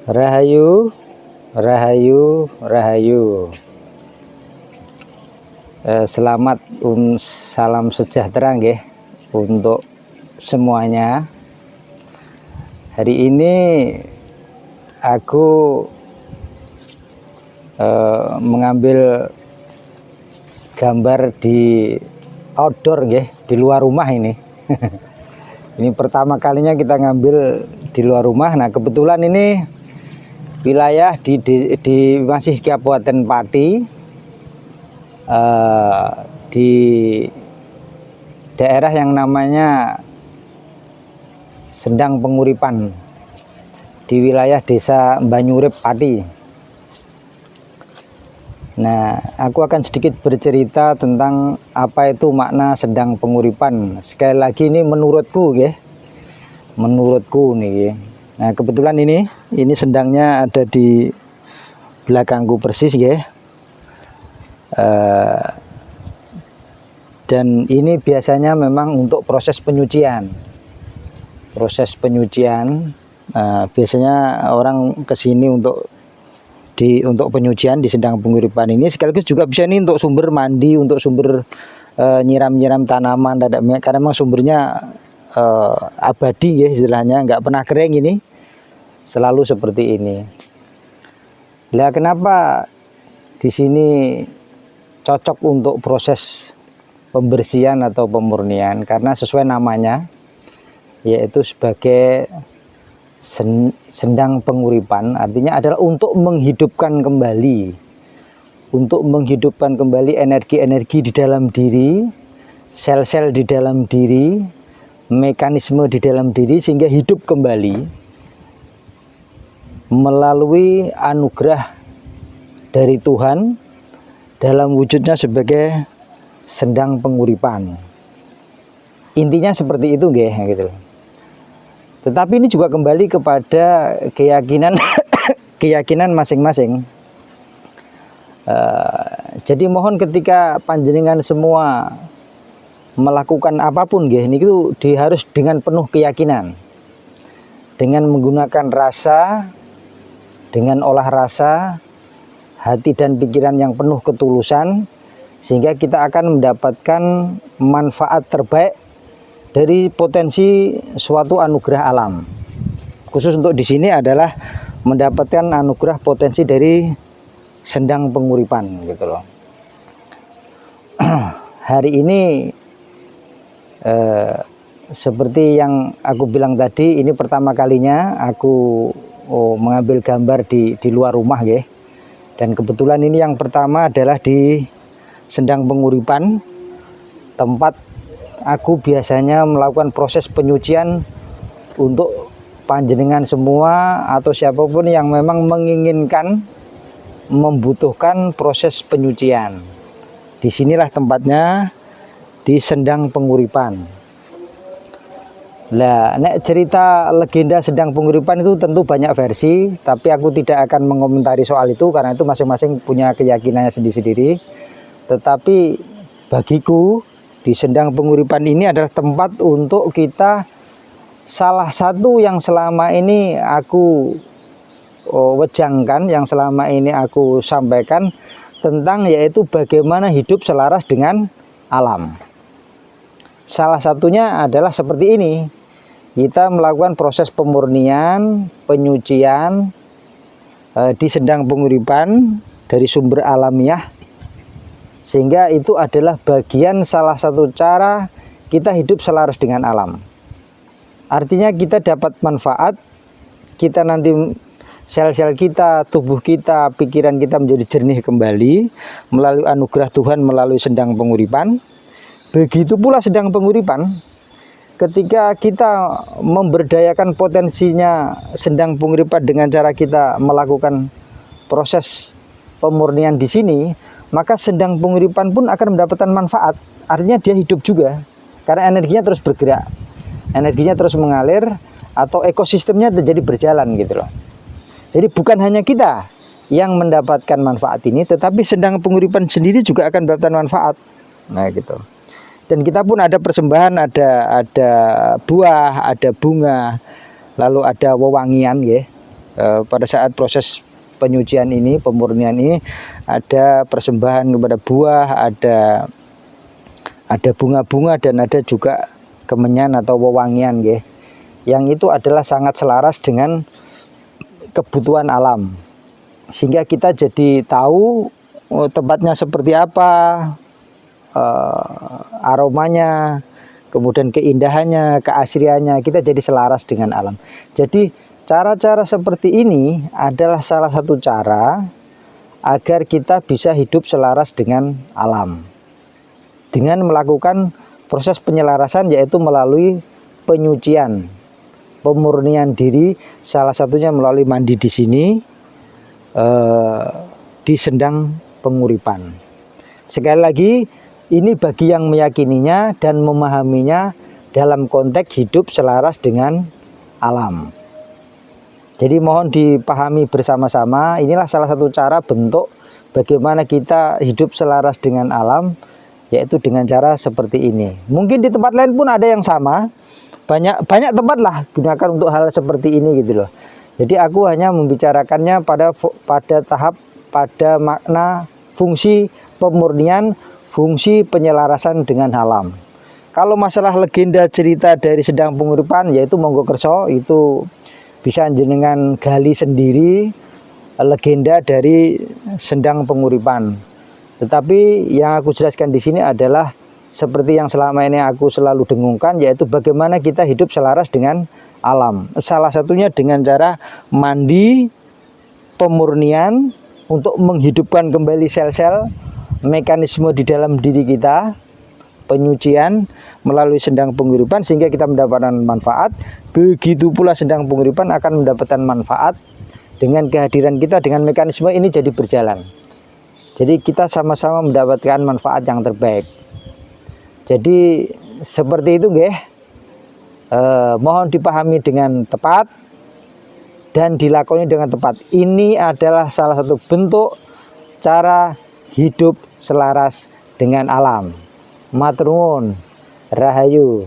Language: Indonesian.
Rahayu, rahayu, rahayu. Selamat salam sejahtera nggih untuk semuanya. Hari ini aku mengambil gambar di outdoor nggih, di luar rumah ini. Ini pertama kalinya kita ngambil di luar rumah. Nah, kebetulan ini wilayah di masih Kabupaten Pati, di daerah yang namanya Sendang Penguripan, di wilayah Desa Banyurip Pati. Nah, aku akan sedikit bercerita tentang apa itu makna Sendang Penguripan. Sekali lagi ini menurutku ya, menurutku nih ya. Nah, kebetulan ini sendangnya ada di belakangku persis ya. Dan ini biasanya memang untuk proses penyucian. Biasanya orang kesini untuk penyucian di Sendang Penguripan ini, sekaligus juga bisa ini untuk sumber mandi, untuk sumber nyiram-nyiram tanaman, karena memang sumbernya abadi ya, istilahnya nggak pernah kering, ini selalu seperti ini. Nah, kenapa di sini cocok untuk proses pembersihan atau pemurnian? Karena sesuai namanya, yaitu sebagai Sendang Penguripan, artinya adalah untuk menghidupkan kembali energi-energi di dalam diri, sel-sel di dalam diri, mekanisme di dalam diri, sehingga hidup kembali melalui anugerah dari Tuhan dalam wujudnya sebagai Sendang Penguripan. Intinya seperti itu nggih, gitu. Tetapi ini juga kembali kepada keyakinan masing-masing. Jadi mohon ketika panjenengan semua melakukan apapun nggih, niku harus dengan penuh keyakinan, dengan menggunakan rasa, dengan olah rasa, hati dan pikiran yang penuh ketulusan, sehingga kita akan mendapatkan manfaat terbaik dari potensi suatu anugerah alam. Khusus untuk di sini adalah mendapatkan anugerah potensi dari Sendang Penguripan, gitu loh. Hari ini seperti yang aku bilang tadi, ini pertama kalinya aku mengambil gambar di luar rumah ya. Dan kebetulan ini yang pertama adalah di Sendang Penguripan, tempat aku biasanya melakukan proses penyucian untuk panjenengan semua atau siapapun yang memang menginginkan, membutuhkan proses penyucian. Disinilah tempatnya, di Sendang Penguripan. Nah, nek cerita legenda Sendang Penguripan itu tentu banyak versi, tapi aku tidak akan mengomentari soal itu karena itu masing-masing punya keyakinannya sendiri-sendiri. Tetapi bagiku di Sendang Penguripan ini adalah tempat untuk kita, salah satu yang selama ini aku wejangkan, yang selama ini aku sampaikan tentang, yaitu bagaimana hidup selaras dengan alam. Salah satunya adalah seperti ini. Kita melakukan proses pemurnian, penyucian di Sendang Penguripan dari sumber alamiah, sehingga itu adalah bagian salah satu cara kita hidup selaras dengan alam. Artinya kita dapat manfaat, kita nanti sel-sel kita, tubuh kita, pikiran kita menjadi jernih kembali melalui anugerah Tuhan, melalui Sendang Penguripan. Begitu pula Sendang Penguripan, ketika kita memberdayakan potensinya Sendang Penguripan dengan cara kita melakukan proses pemurnian di sini, maka Sendang Penguripan pun akan mendapatkan manfaat. Artinya dia hidup juga, karena energinya terus bergerak, energinya terus mengalir, atau ekosistemnya terjadi berjalan, gitu loh. Jadi bukan hanya kita yang mendapatkan manfaat ini, tetapi Sendang Penguripan sendiri juga akan mendapatkan manfaat. Nah, gitu. Dan kita pun ada persembahan, ada buah, ada bunga, lalu ada wewangian ya. pada saat proses penyucian ini, pemurnian ini, ada persembahan kepada buah, ada bunga-bunga, dan ada juga kemenyan atau wewangian nggih. Yang itu adalah sangat selaras dengan kebutuhan alam. Sehingga kita jadi tahu tempatnya seperti apa, aromanya, kemudian keindahannya, keasriannya, kita jadi selaras dengan alam. Jadi cara-cara seperti ini adalah salah satu cara agar kita bisa hidup selaras dengan alam. Dengan melakukan proses penyelarasan, yaitu melalui penyucian, pemurnian diri, salah satunya melalui mandi di sini, di sendang penguripan. Sekali lagi, ini bagi yang meyakininya dan memahaminya dalam konteks hidup selaras dengan alam. Jadi mohon dipahami bersama-sama, inilah salah satu cara bentuk bagaimana kita hidup selaras dengan alam, yaitu dengan cara seperti ini. Mungkin di tempat lain pun ada yang sama, banyak tempat lah gunakan untuk hal seperti ini gitu loh. Jadi aku hanya membicarakannya pada pada makna fungsi pemurnian, fungsi penyelarasan dengan alam. Kalau masalah legenda cerita dari Sendang Penguripan, yaitu monggo kerso, itu bisa jenengan gali sendiri legenda dari Sendang Penguripan. Tetapi yang aku jelaskan di sini adalah seperti yang selama ini aku selalu dengungkan, yaitu bagaimana kita hidup selaras dengan alam. Salah satunya dengan cara mandi, pemurnian untuk menghidupkan kembali sel-sel mekanisme di dalam diri kita, penyucian melalui Sendang Penguripan sehingga kita mendapatkan manfaat. Begitu pula Sendang Penguripan akan mendapatkan manfaat dengan kehadiran kita, dengan mekanisme ini jadi berjalan. Jadi kita sama-sama mendapatkan manfaat yang terbaik. Jadi seperti itu nggih. Mohon dipahami dengan tepat dan dilakoni dengan tepat. Ini adalah salah satu bentuk cara hidup selaras dengan alam. Matur nuwun, rahayu.